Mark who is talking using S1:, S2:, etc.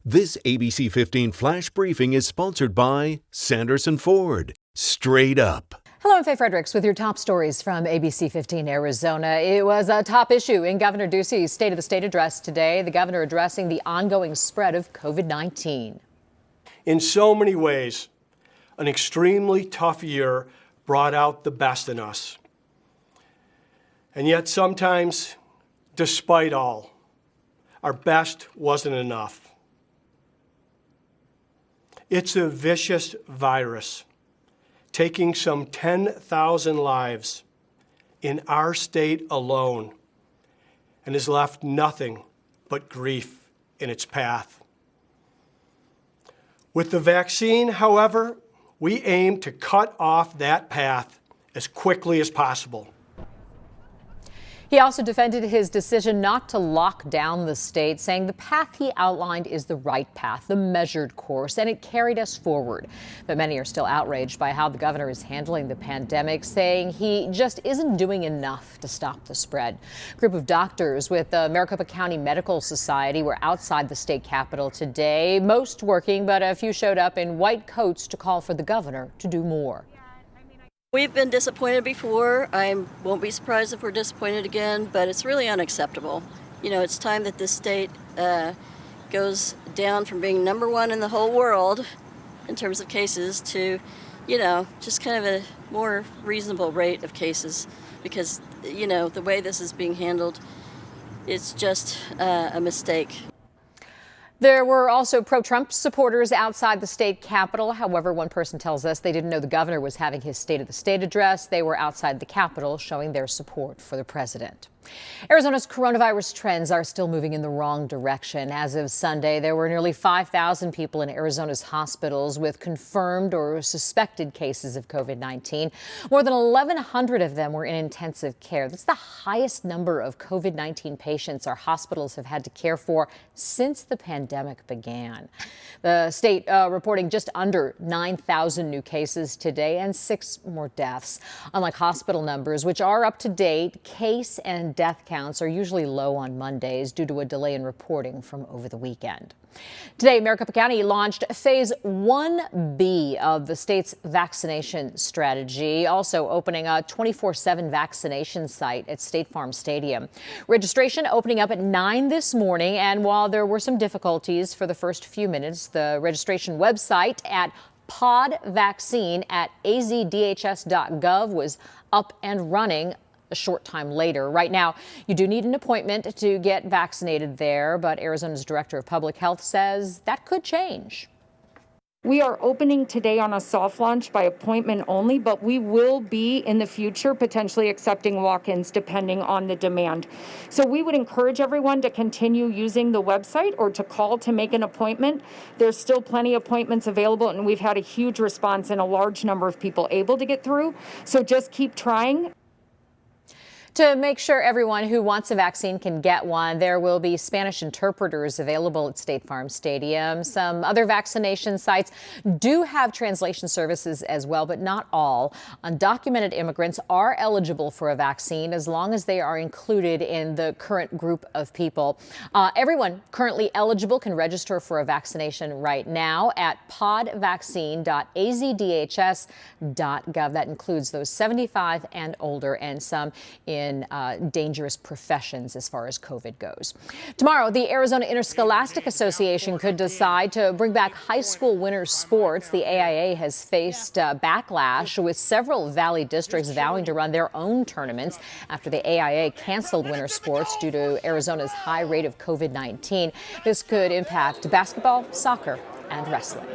S1: This ABC 15 Flash Briefing is sponsored by Sanderson Ford. Straight up.
S2: Hello, I'm FREDRICKS with your top stories from ABC15 Arizona. It was a top issue in Governor DUCEY's State of the State address today. The governor addressing the ongoing spread of COVID-19.
S3: In so many ways, an extremely tough year brought out the best in us. And yet sometimes, despite all, our best wasn't enough. It's a vicious virus, taking some 10,000 lives in our state alone, and has left nothing but grief in its path. With the vaccine, however, we aim to cut off that path as quickly as possible.
S2: He also defended his decision not to lock down the state, saying the path he outlined is the right path, the measured course, and it carried us forward. But many are still outraged by how the governor is handling the pandemic, saying he just isn't doing enough to stop the spread. A group of doctors with the Maricopa County Medical Society were outside the state capitol today, most working, but a few showed up in white coats to call for the governor to do more.
S4: We've been disappointed before. I won't be surprised if we're disappointed again, but it's really unacceptable. You know, it's time that this state goes down from being number one in the whole world in terms of cases to, you know, just kind of a more reasonable rate of cases, because, you know, the way this is being handled, it's just a mistake.
S2: There were also pro-Trump supporters outside the state capitol. However, one person tells us they didn't know the governor was having his State of the State address. They were outside the capitol showing their support for the president. Arizona's coronavirus trends are still moving in the wrong direction. As of Sunday, there were nearly 5,000 people in Arizona's hospitals with confirmed or suspected cases of COVID-19. More than 1,100 of them were in intensive care. That's the highest number of COVID-19 patients our hospitals have had to care for since the pandemic began. The state reporting just under 9,000 new cases today and 6 more deaths. Unlike hospital numbers, which are up to date, case and death counts are usually low on Mondays due to a delay in reporting from over the weekend. Today, Maricopa County launched Phase 1B of the state's vaccination strategy, also opening a 24/7 vaccination site at State Farm Stadium. Registration opening up at 9 this morning, and while there were some difficulties for the first few minutes, the registration website at PODVACCINE.AZDHS.GOV was up and running a short time later. Right now, you do need an appointment to get vaccinated there, but Arizona's Director of Public Health says that could change.
S5: We are opening today on a soft launch by appointment only, but we will be in the future potentially accepting walk-ins depending on the demand. So we would encourage everyone to continue using the website or to call to make an appointment. There's still plenty of appointments available, and we've had a huge response and a large number of people able to get through. So just keep trying.
S2: To make sure everyone who wants a vaccine can get one, there will be Spanish interpreters available at State Farm Stadium. Some other vaccination sites do have translation services as well, but not all. Undocumented immigrants are eligible for a vaccine as long as they are included in the current group of people. Everyone currently eligible can register for a vaccination right now at PODVACCINE.AZDHS.GOV. That includes those 75 and older and some in dangerous professions as far as COVID goes. Tomorrow, the Arizona Interscholastic Association could decide to bring back high school winter sports. The AIA has faced backlash, with several Valley districts vowing to run their own tournaments after the AIA canceled winter sports due to Arizona's high rate of COVID-19. This could impact basketball, soccer, and wrestling.